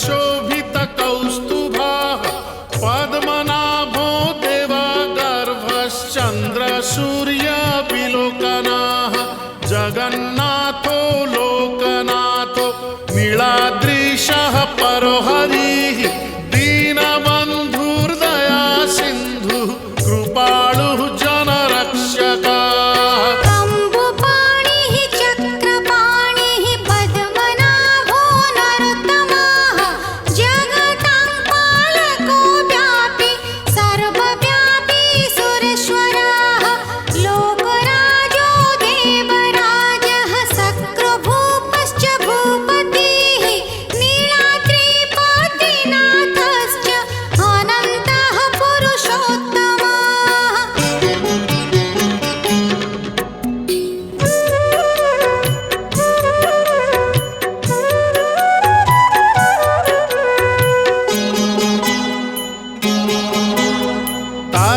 शोभितकौस्तुभः पद्मनाभो देवागर्भश्चन्द्रसूर्यविलोकनाः जगन्नाथो लोकनाथो नीलाद्रीशः परोहरिः दीनबन्धुर्दया सिन्धुः कृपालुः जनरक्षकः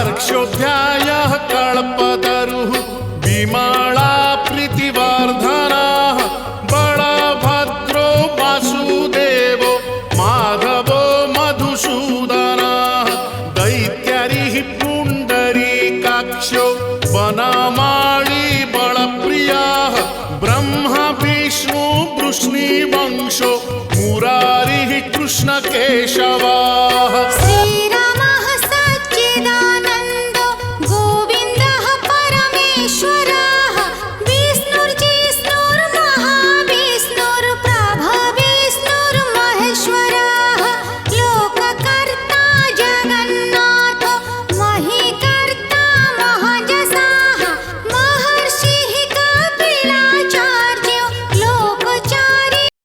तार्क्ष्योऽध्यायः कल्पतरुः Vimla प्रीतिवर्धनः बलभद्रो वासुदेवो माधवो मधुसूदनः दैत्यारिः पुण्डरीकाक्षो Vanamali बलप्रियः Brahma Vishnu वृष्णिवंशो Murari कृष्णकेशवः